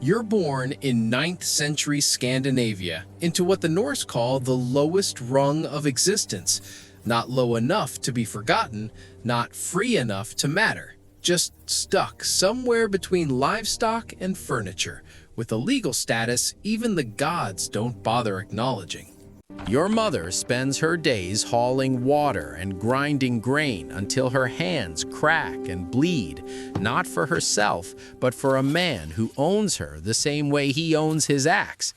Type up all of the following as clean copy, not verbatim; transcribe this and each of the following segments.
You're born in 9th century Scandinavia into what the Norse call the lowest rung of existence. Not low enough to be forgotten, not free enough to matter. Just stuck somewhere between livestock and furniture, with a legal status even the gods don't bother acknowledging. Your mother spends her days hauling water and grinding grain until her hands crack and bleed, not for herself, but for a man who owns her the same way he owns his axe.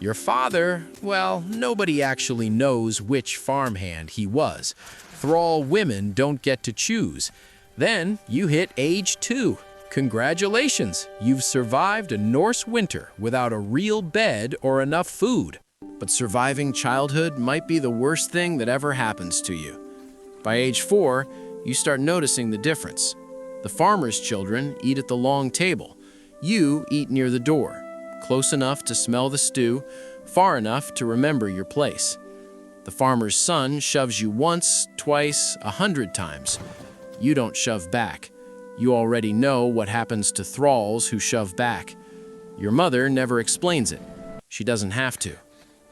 Your father, well, nobody actually knows which farmhand he was. Thrall women don't get to choose. Then you hit age 2. Congratulations, you've survived a Norse winter without a real bed or enough food. But surviving childhood might be the worst thing that ever happens to you. By age 4, you start noticing the difference. The farmer's children eat at the long table. You eat near the door, close enough to smell the stew, far enough to remember your place. The farmer's son shoves you once, twice, 100 times. You don't shove back. You already know what happens to thralls who shove back. Your mother never explains it. She doesn't have to.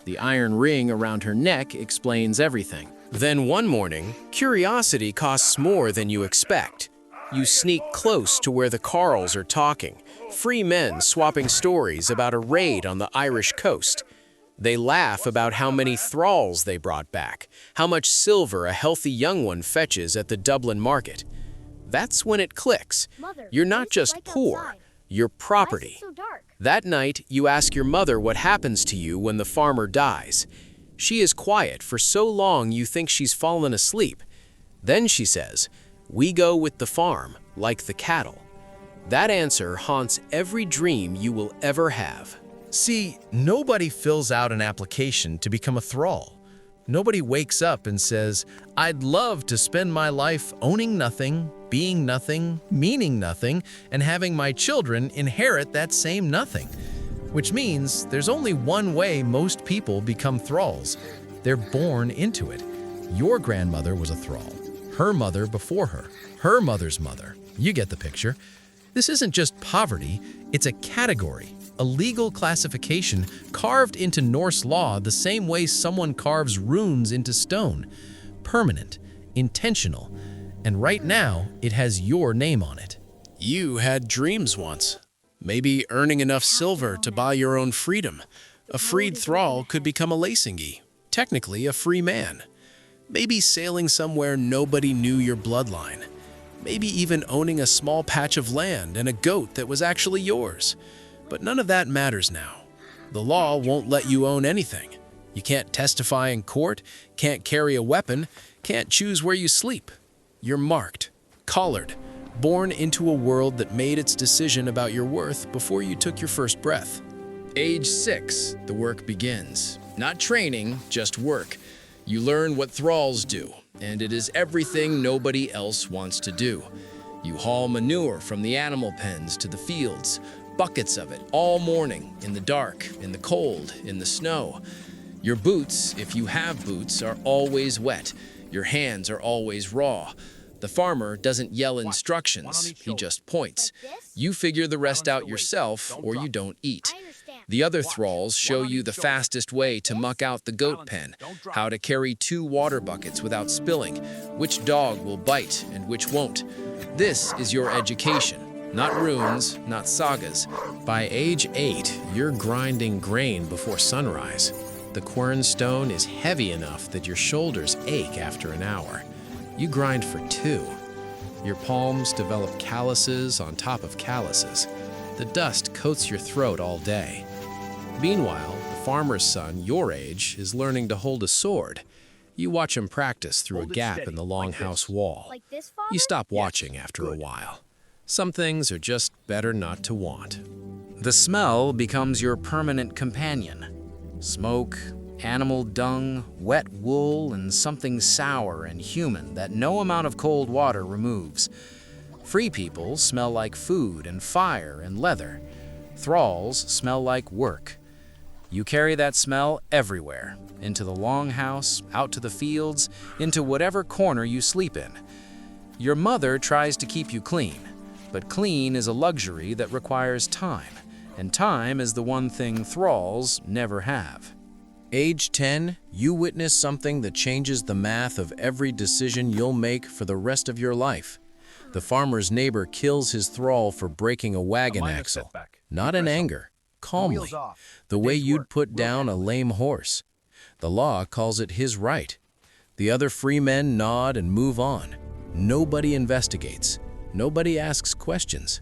The iron ring around her neck explains everything. Then one morning, curiosity costs more than you expect. You sneak close to where the carls are talking, free men swapping stories about a raid on the Irish coast. They laugh about how many thralls they brought back, how much silver a healthy young one fetches at the Dublin market. That's when it clicks. You're not just poor, you're property. That night, you ask your mother what happens to you when the farmer dies. She is quiet for so long you think she's fallen asleep. Then she says, "We go with the farm, like the cattle." That answer haunts every dream you will ever have. See, nobody fills out an application to become a thrall. Nobody wakes up and says, "I'd love to spend my life owning nothing, being nothing, meaning nothing, and having my children inherit that same nothing." Which means there's only one way most people become thralls. They're born into it. Your grandmother was a thrall. Her mother before her mother's mother. You get the picture. This isn't just poverty, it's a category, a legal classification carved into Norse law the same way someone carves runes into stone. Permanent, intentional, and right now it has your name on it. You had dreams once. Maybe earning enough silver to buy your own freedom. A freed thrall could become a lacingi, technically a free man. Maybe sailing somewhere nobody knew your bloodline. Maybe even owning a small patch of land and a goat that was actually yours. But none of that matters now. The law won't let you own anything. You can't testify in court, can't carry a weapon, can't choose where you sleep. You're marked, collared, born into a world that made its decision about your worth before you took your first breath. Age 6, the work begins. Not training, just work. You learn what thralls do, and it is everything nobody else wants to do. You haul manure from the animal pens to the fields, buckets of it, all morning, in the dark, in the cold, in the snow. Your boots, if you have boots, are always wet. Your hands are always raw. The farmer doesn't yell instructions, he just points. You figure the rest out yourself, or you don't eat. The other thralls show you the fastest way to muck out the goat pen, how to carry 2 water buckets without spilling, which dog will bite and which won't. This is your education. Not runes, not sagas. By age 8, you're grinding grain before sunrise. The quernstone is heavy enough that your shoulders ache after an hour. You grind for 2. Your palms develop calluses on top of calluses. The dust coats your throat all day. Meanwhile, the farmer's son, your age, is learning to hold a sword. You watch him practice through a gap in the longhouse wall. You stop watching after a while. Some things are just better not to want. The smell becomes your permanent companion. Smoke, animal dung, wet wool, and something sour and human that no amount of cold water removes. Free people smell like food and fire and leather. Thralls smell like work. You carry that smell everywhere, into the longhouse, out to the fields, into whatever corner you sleep in. Your mother tries to keep you clean, but clean is a luxury that requires time, and time is the one thing thralls never have. Age 10, you witness something that changes the math of every decision you'll make for the rest of your life. The farmer's neighbor kills his thrall for breaking a wagon axle, not in anger, calmly, the way you'd put down a lame horse. The law calls it his right. The other free men nod and move on. Nobody investigates. Nobody asks questions.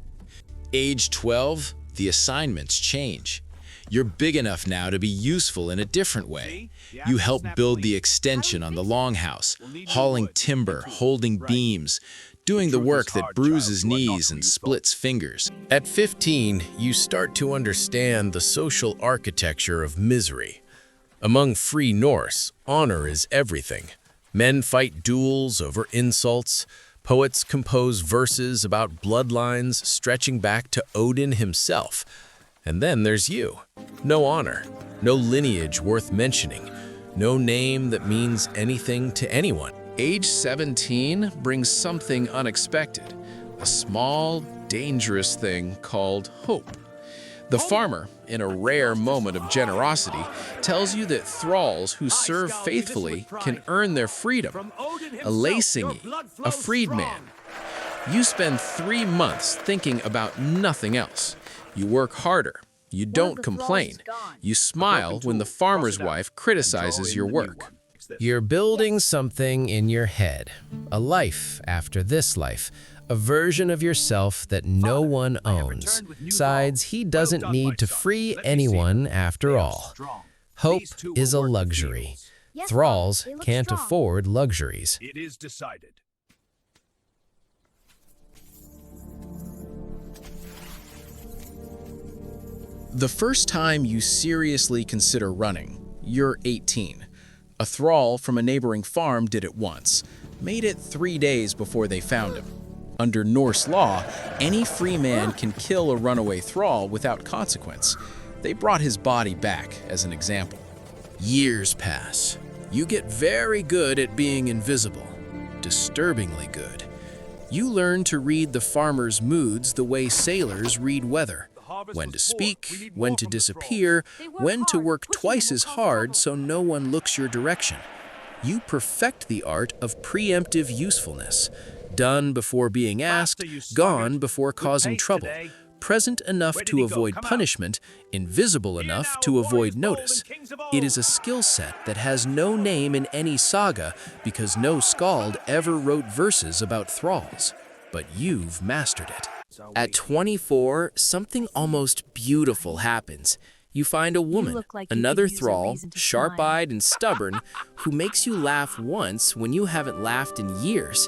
Age 12, the assignments change. You're big enough now to be useful in a different way. You help build the extension on the longhouse, hauling timber, holding beams, doing the work that bruises knees and splits fingers. At 15, you start to understand the social architecture of misery. Among free Norse, honor is everything. Men fight duels over insults. Poets compose verses about bloodlines stretching back to Odin himself. And then there's you. No honor, no lineage worth mentioning, no name that means anything to anyone. Age 17 brings something unexpected, a small, dangerous thing called hope. The farmer, in a rare moment of generosity, tells you that thralls who serve faithfully can earn their freedom. A leysingi, a freedman. You spend 3 months thinking about nothing else. You work harder. You don't complain. You smile when the farmer's wife criticizes your work. You're building something in your head, a life after this life, a version of yourself that no one owns. Besides, he doesn't need to free anyone after all. Hope is a luxury. Thralls can't afford luxuries. It is decided. The first time you seriously consider running, you're 18. A thrall from a neighboring farm did it once, made it 3 days before they found him. Under Norse law, any free man can kill a runaway thrall without consequence. They brought his body back as an example. Years pass. You get very good at being invisible, disturbingly good. You learn to read the farmer's moods the way sailors read weather. When to speak, when to disappear, when to work twice as hard so no one looks your direction. You perfect the art of preemptive usefulness, done before being asked, gone before causing trouble, present enough to avoid punishment, invisible enough to avoid notice. It is a skill set that has no name in any saga because no skald ever wrote verses about thralls, but you've mastered it. At 24, something almost beautiful happens. You find a woman, another thrall, sharp-eyed and stubborn, who makes you laugh once when you haven't laughed in years.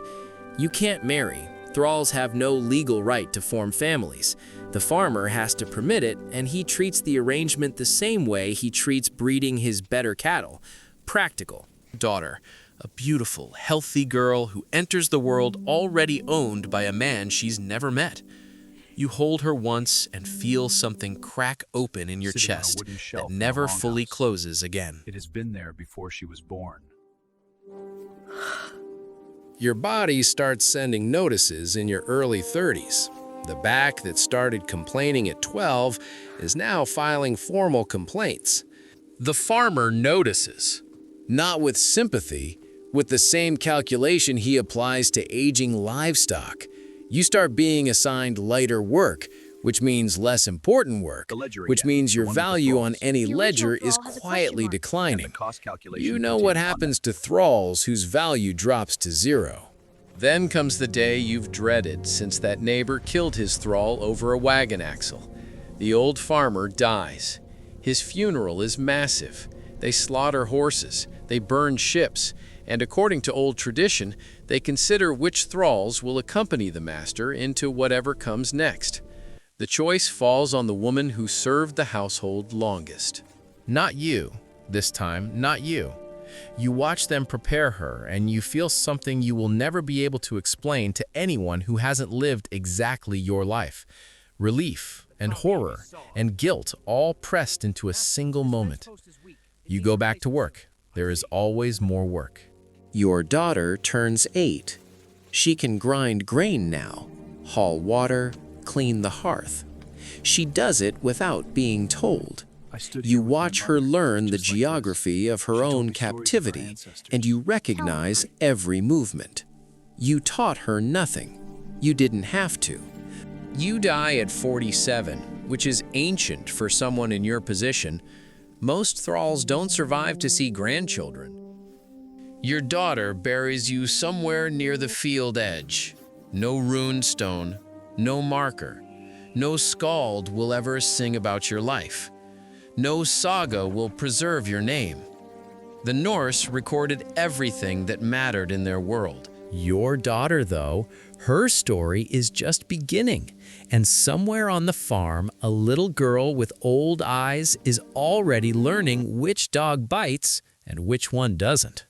You can't marry. Thralls have no legal right to form families. The farmer has to permit it, and he treats the arrangement the same way he treats breeding his better cattle. Practical. Daughter, a beautiful, healthy girl who enters the world already owned by a man she's never met. You hold her once and feel something crack open in your chest that never fully closes again. It has been there before she was born. Your body starts sending notices in your early 30s. The back that started complaining at 12 is now filing formal complaints. The farmer notices, not with sympathy, with the same calculation he applies to aging livestock. You start being assigned lighter work, which means less important work, which means your value on any ledger is quietly declining. You know what happens to thralls whose value drops to 0. Then comes the day you've dreaded since that neighbor killed his thrall over a wagon axle. The old farmer dies. His funeral is massive. They slaughter horses, they burn ships, and according to old tradition, they consider which thralls will accompany the master into whatever comes next. The choice falls on the woman who served the household longest. Not you. This time, not you. You watch them prepare her, and you feel something you will never be able to explain to anyone who hasn't lived exactly your life. Relief and horror and guilt all pressed into a single moment. You go back to work. There is always more work. Your daughter turns 8. She can grind grain now, haul water, clean the hearth. She does it without being told. I stood You here with my watch her mother, learn the just like this. geography of her She told own me stories of her captivity, ancestors. and you recognize every movement. You taught her nothing. You didn't have to. You die at 47, which is ancient for someone in your position. Most thralls don't survive to see grandchildren. Your daughter buries you somewhere near the field edge. No rune stone, no marker. No skald will ever sing about your life. No saga will preserve your name. The Norse recorded everything that mattered in their world. Your daughter, though, her story is just beginning, and somewhere on the farm, a little girl with old eyes is already learning which dog bites and which one doesn't.